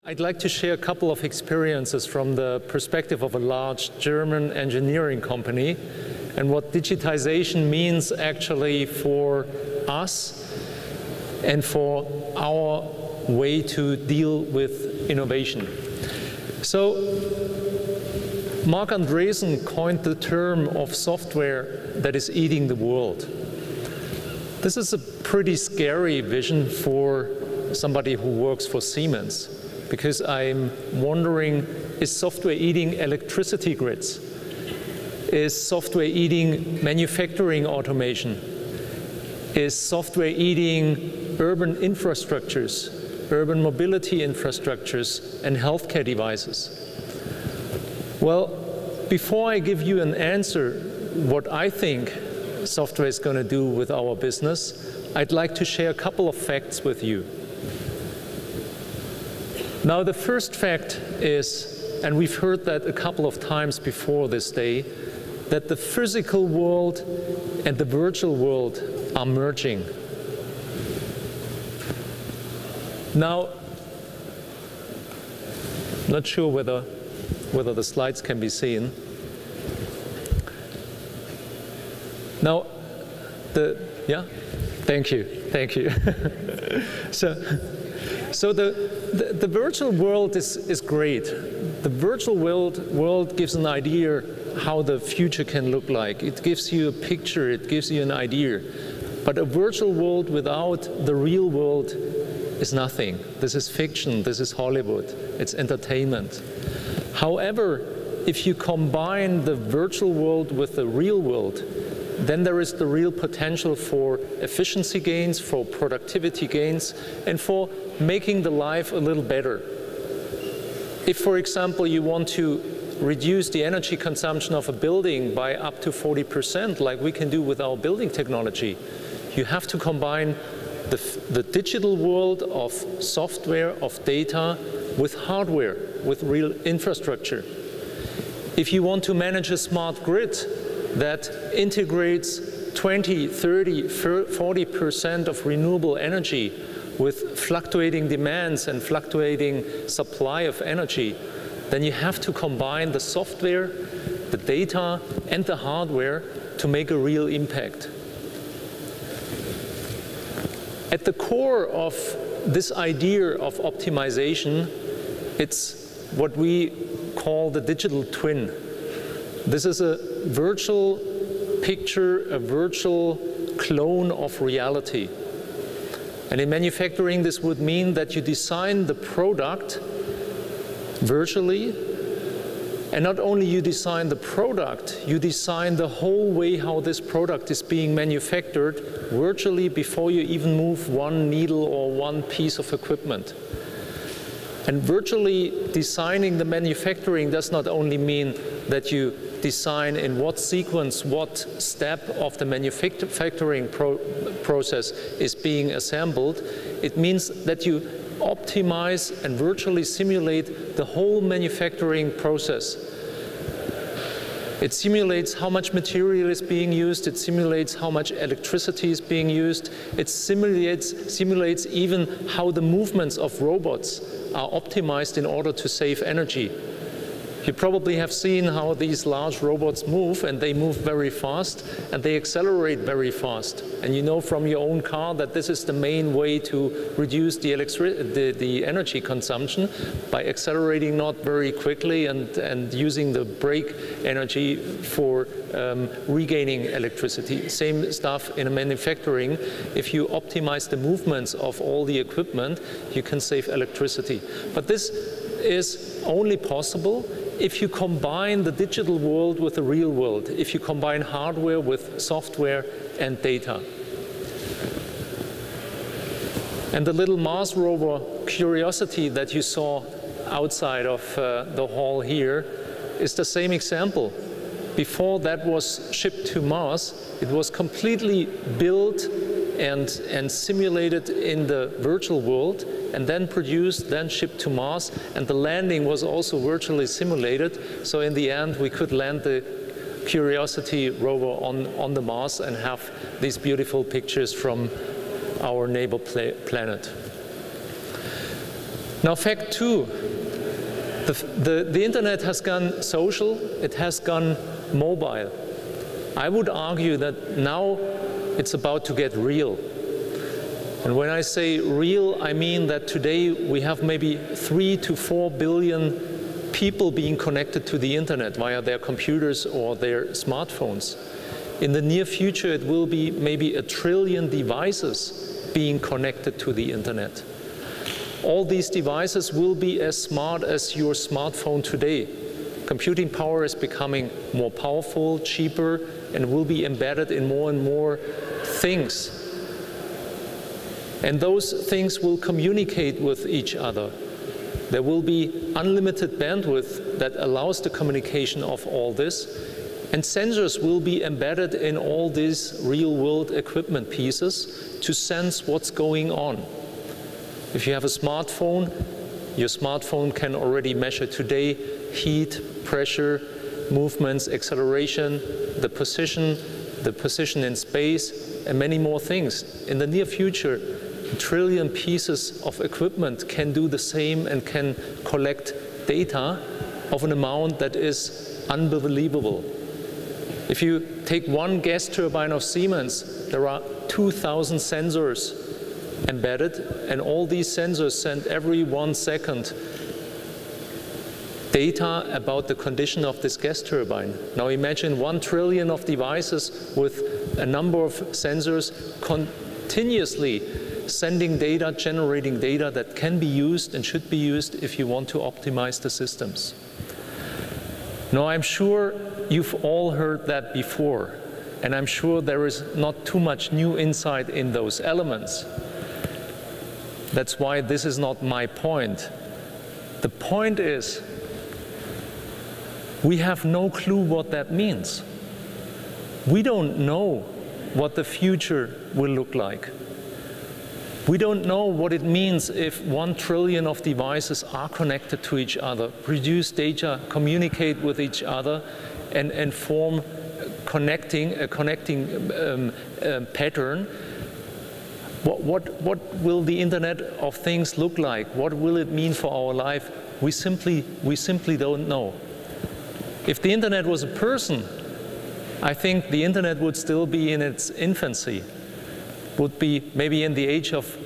I'd like to share a couple of experiences from the perspective of a large German engineering company and what digitization means actually for us and for our way to deal with innovation. So Marc Andreessen coined the term of software that is eating the world. This is a pretty scary vision for somebody who works for Siemens, because I'm wondering, is software eating electricity grids? Is software eating manufacturing automation? Is software eating urban infrastructures, urban mobility infrastructures, and healthcare devices? Well, before I give you an answer what I think software is going to do with our business, I'd like to share a couple of facts with you. Now, the first fact is, and we've heard that a couple of times before this day, that the physical world and the virtual world are merging. Now, not sure whether the slides can be seen. Now, yeah? Thank you. So the virtual world is great. The virtual world gives an idea how the future can look like. It gives you a picture, it gives you an idea. But a virtual world without the real world is nothing. This is fiction, this is Hollywood, it's entertainment. However, if you combine the virtual world with the real world, then there is the real potential for efficiency gains, for productivity gains, and for making the life a little better. If, for example, you want to reduce the energy consumption of a building by up to 40%, like we can do with our building technology, you have to combine the digital world of software, of data, with hardware, with real infrastructure. If you want to manage a smart grid that integrates 20, 30, 40% of renewable energy with fluctuating demands and fluctuating supply of energy, then you have to combine the software, the data, and the hardware to make a real impact. At the core of this idea of optimization, it's what we call the digital twin. This is a virtual picture, a virtual clone of reality. And in manufacturing, this would mean that you design the product virtually, and not only you design the product, you design the whole way how this product is being manufactured virtually before you even move one needle or one piece of equipment. And virtually designing the manufacturing does not only mean that you design in what sequence, what step of the manufacturing process is being assembled. It means that you optimize and virtually simulate the whole manufacturing process. It simulates how much material is being used, it simulates how much electricity is being used, it simulates even how the movements of robots are optimized in order to save energy. You probably have seen how these large robots move, and they move very fast, and they accelerate very fast. And you know from your own car that this is the main way to reduce the energy consumption, by accelerating not very quickly and using the brake energy for regaining electricity. Same stuff in manufacturing. If you optimize the movements of all the equipment, you can save electricity. But this is only possible if you combine the digital world with the real world, if you combine hardware with software and data. And the little Mars rover Curiosity that you saw outside of the hall here is the same example. Before that was shipped to Mars, it was completely built and simulated in the virtual world, and then produced, then shipped to Mars, and the landing was also virtually simulated. So in the end, we could land the Curiosity rover on the Mars and have these beautiful pictures from our neighbor planet. Now, fact two, the internet has gone social, it has gone mobile. I would argue that now it's about to get real. And when I say real, I mean that today we have maybe 3 to 4 billion people being connected to the internet via their computers or their smartphones. In the near future, it will be maybe 1 trillion devices being connected to the internet. All these devices will be as smart as your smartphone today. Computing power is becoming more powerful, cheaper, and will be embedded in more and more things. And those things will communicate with each other. There will be unlimited bandwidth that allows the communication of all this. And sensors will be embedded in all these real-world equipment pieces to sense what's going on. If you have a smartphone, your smartphone can already measure today heat, pressure, movements, acceleration, the position in space, and many more things. In the near future, 1 trillion pieces of equipment can do the same and can collect data of an amount that is unbelievable. If you take one gas turbine of Siemens, there are 2,000 sensors embedded, and all these sensors send every 1 second data about the condition of this gas turbine. Now imagine 1 trillion of devices with a number of sensors continuously sending data, generating data that can be used and should be used if you want to optimize the systems. Now, I'm sure you've all heard that before, and I'm sure there is not too much new insight in those elements. That's why this is not my point. The point is, we have no clue what that means. We don't know what the future will look like. We don't know what it means if 1 trillion of devices are connected to each other, produce data, communicate with each other, and form a connecting pattern. What will the Internet of Things look like? What will it mean for our life? We simply don't know. If the Internet was a person, I think the Internet would still be in its infancy. Would be maybe in the age of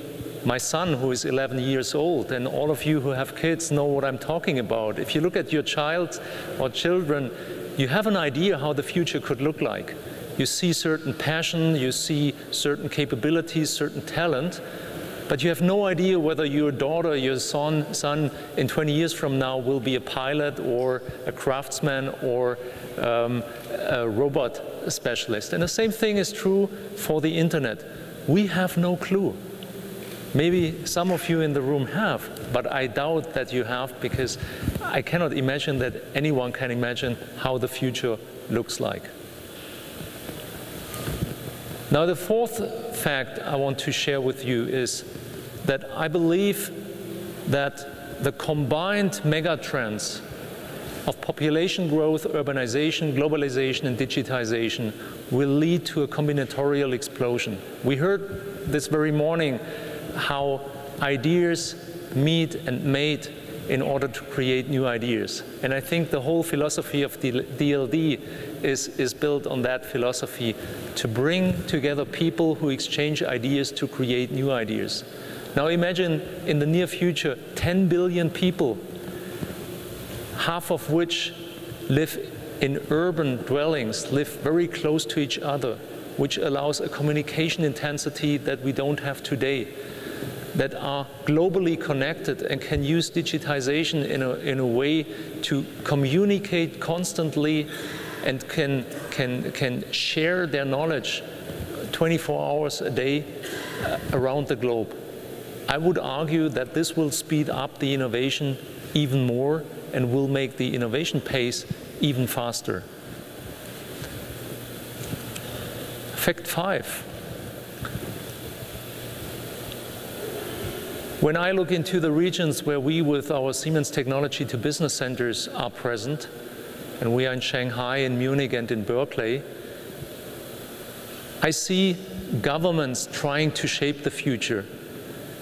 my son, who is 11 years old, and all of you who have kids know what I'm talking about. If you look at your child or children, you have an idea how the future could look like. You see certain passion, you see certain capabilities, certain talent, but you have no idea whether your daughter, your son in 20 years from now will be a pilot or a craftsman or a robot specialist. And the same thing is true for the Internet. We have no clue. Maybe some of you in the room have, but I doubt that you have, because I cannot imagine that anyone can imagine how the future looks like. Now, the fourth fact I want to share with you is that I believe that the combined megatrends of population growth, urbanization, globalization, and digitization will lead to a combinatorial explosion. We heard this very morning how ideas meet and mate in order to create new ideas. And I think the whole philosophy of DLD is built on that philosophy, to bring together people who exchange ideas to create new ideas. Now imagine in the near future 10 billion people, half of which live in urban dwellings, live very close to each other, which allows a communication intensity that we don't have today, that are globally connected and can use digitization in a way to communicate constantly and can share their knowledge 24 hours a day around the globe. I would argue that this will speed up the innovation even more and will make the innovation pace even faster. Fact 5. When I look into the regions where we, with our Siemens Technology to Business centers, are present, and we are in Shanghai, in Munich, and in Berkeley, I see governments trying to shape the future.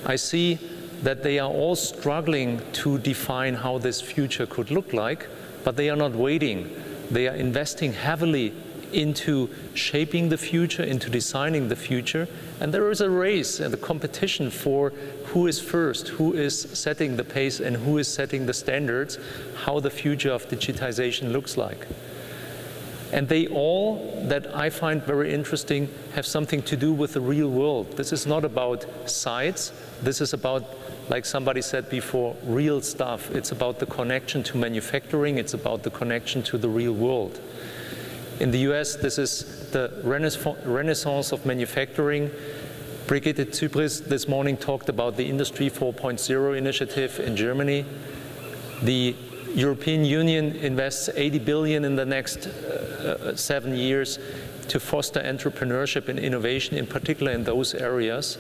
I see that they are all struggling to define how this future could look like, but they are not waiting. They are investing heavily into shaping the future, into designing the future, and there is a race and a competition for who is first, who is setting the pace, and who is setting the standards, how the future of digitization looks like. And they all, that I find very interesting, have something to do with the real world. This is not about sites, this is about, like somebody said before, real stuff. It's about the connection to manufacturing, it's about the connection to the real world. In the US, this is the renaissance of manufacturing. Brigitte Zypris this morning talked about the Industry 4.0 initiative in Germany. The European Union invests 80 billion in the next 7 years to foster entrepreneurship and innovation, in particular in those areas.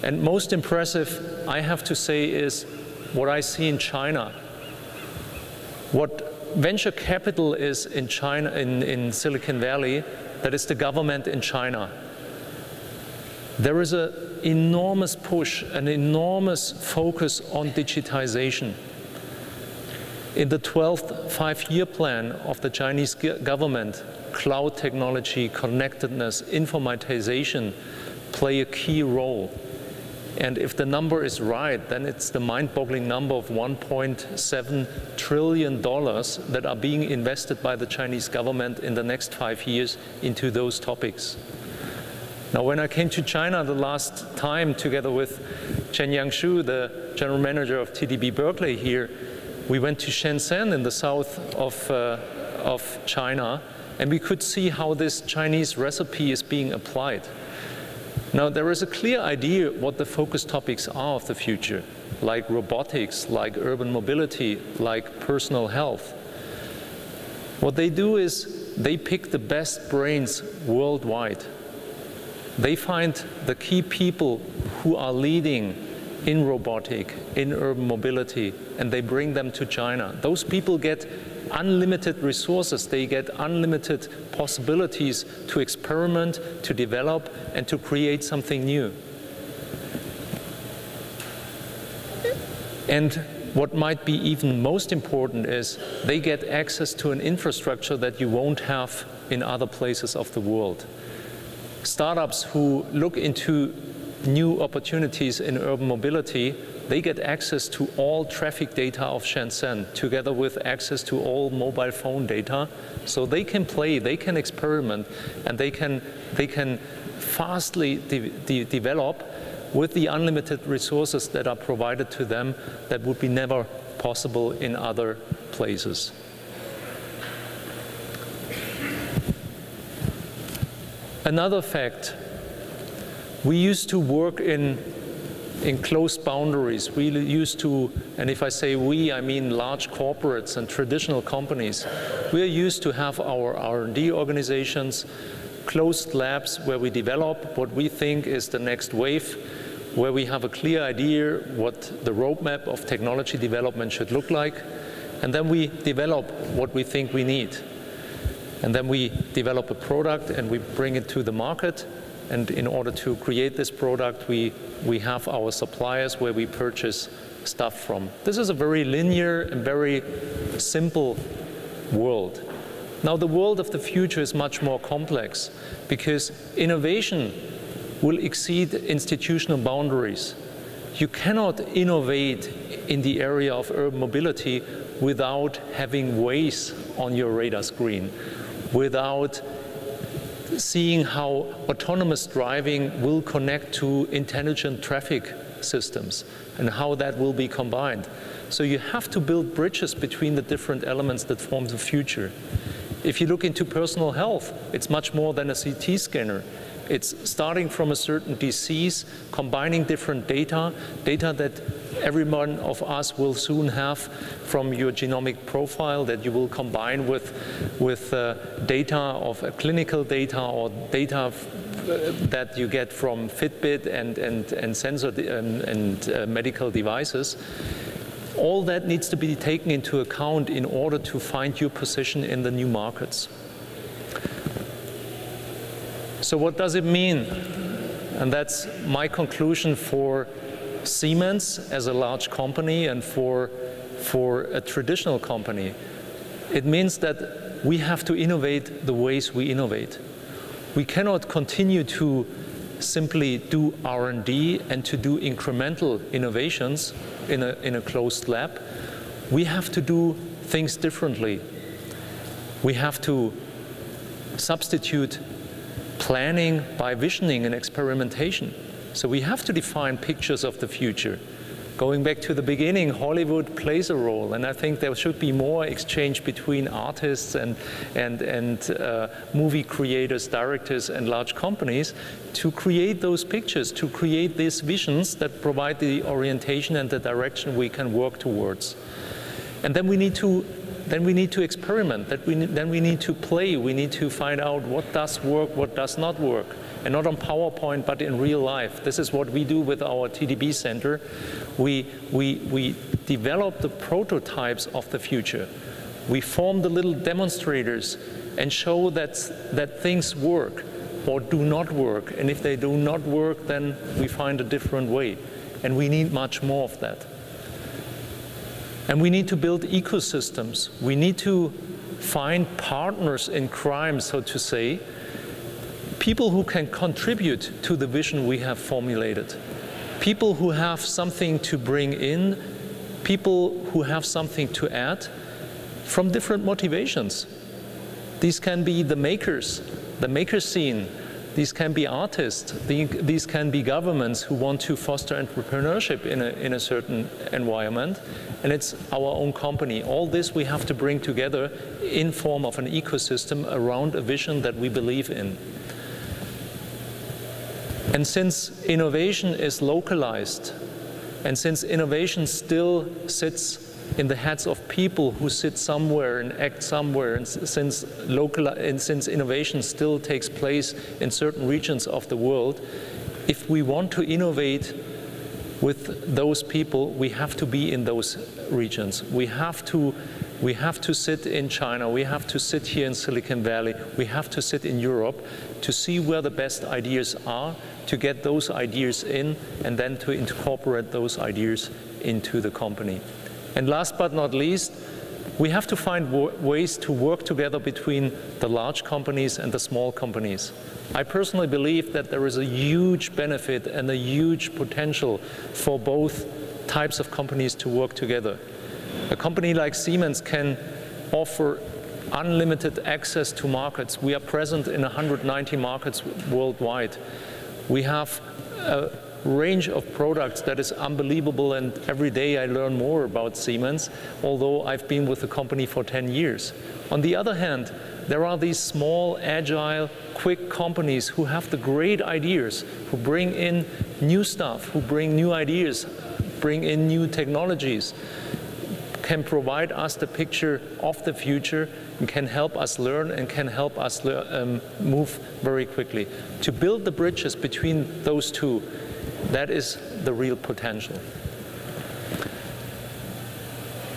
And most impressive, I have to say, is what I see in China. What venture capital is in China, in Silicon Valley, that is the government in China. There is an enormous push, an enormous focus on digitization. In the 12th five-year plan of the Chinese government, cloud technology, connectedness, informatization play a key role. And if the number is right, then it's the mind-boggling number of $1.7 trillion that are being invested by the Chinese government in the next 5 years into those topics. Now, when I came to China the last time, together with Chen Yangshu, the general manager of TDB Berkeley here, we went to Shenzhen in the south of China, and we could see how this Chinese recipe is being applied. Now, there is a clear idea what the focus topics are of the future, like robotics, like urban mobility, like personal health. What they do is they pick the best brains worldwide. They find the key people who are leading in robotic, in urban mobility, and they bring them to China. Those people get unlimited resources, they get unlimited possibilities to experiment, to develop, and to create something new. And what might be even most important is they get access to an infrastructure that you won't have in other places of the world. Startups who look into new opportunities in urban mobility, they get access to all traffic data of Shenzhen, together with access to all mobile phone data. So they can play, they can experiment, and they can fastly develop with the unlimited resources that are provided to them that would be never possible in other places. Another fact, we used to work in close boundaries. We used to, and if I say we, I mean large corporates and traditional companies. We are used to have our R&D organizations, closed labs where we develop what we think is the next wave, where we have a clear idea what the roadmap of technology development should look like, and then we develop what we think we need. And then we develop a product and we bring it to the market. And in order to create this product, we have our suppliers where we purchase stuff from. This is a very linear and very simple world. Now, the world of the future is much more complex because innovation will exceed institutional boundaries. You cannot innovate in the area of urban mobility without having Waze on your radar screen, without seeing how autonomous driving will connect to intelligent traffic systems and how that will be combined. So you have to build bridges between the different elements that form the future. If you look into personal health, it's much more than a CT scanner. It's starting from a certain disease, combining different data that every one of us will soon have from your genomic profile that you will combine with data of clinical data or data that you get from Fitbit and sensor and medical devices. All that needs to be taken into account in order to find your position in the new markets. So what does it mean? And that's my conclusion for Siemens as a large company and for a traditional company, it means that we have to innovate the ways we innovate. We cannot continue to simply do R&D and to do incremental innovations in a closed lab. We have to do things differently. We have to substitute planning by visioning and experimentation. So we have to define pictures of the future. Going back to the beginning, Hollywood plays a role, and I think there should be more exchange between artists and movie creators, directors, and large companies to create those pictures, to create these visions that provide the orientation and the direction we can work towards. And then we need to experiment. Then we need to play. We need to find out what does work, what does not work. And not on PowerPoint, but in real life. This is what we do with our TDB Center. We develop the prototypes of the future. We form the little demonstrators and show that things work or do not work. And if they do not work, then we find a different way. And we need much more of that. And we need to build ecosystems. We need to find partners in crime, so to say, people who can contribute to the vision we have formulated, people who have something to bring in, people who have something to add from different motivations. These can be the maker scene. These can be artists. These can be governments who want to foster entrepreneurship in a certain environment. And it's our own company. All this we have to bring together in form of an ecosystem around a vision that we believe in. And since innovation is localized, and since innovation still sits in the heads of people who sit somewhere and act somewhere, and since innovation still takes place in certain regions of the world, if we want to innovate with those people, we have to be in those regions. We have to sit in China, we have to sit here in Silicon Valley, we have to sit in Europe to see where the best ideas are, to get those ideas in, and then to incorporate those ideas into the company. And last but not least, we have to find ways to work together between the large companies and the small companies. I personally believe that there is a huge benefit and a huge potential for both types of companies to work together. A company like Siemens can offer unlimited access to markets. We are present in 190 markets worldwide. We have a range of products that is unbelievable, and every day I learn more about Siemens, although I've been with the company for 10 years. On the other hand, there are these small, agile, quick companies who have the great ideas, who bring in new stuff, who bring new ideas, bring in new technologies, can provide us the picture of the future, and can help us learn and can help us move very quickly. To build the bridges between those two, that is the real potential.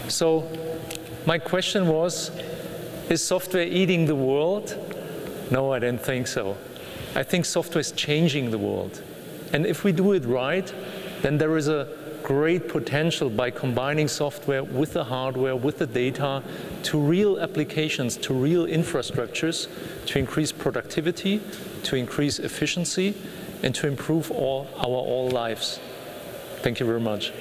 So my question was, is software eating the world? No, I didn't think so. I think software is changing the world. And if we do it right, then there is a great potential by combining software with the hardware, with the data, to real applications, to real infrastructures, to increase productivity, to increase efficiency, and to improve our lives. Thank you very much.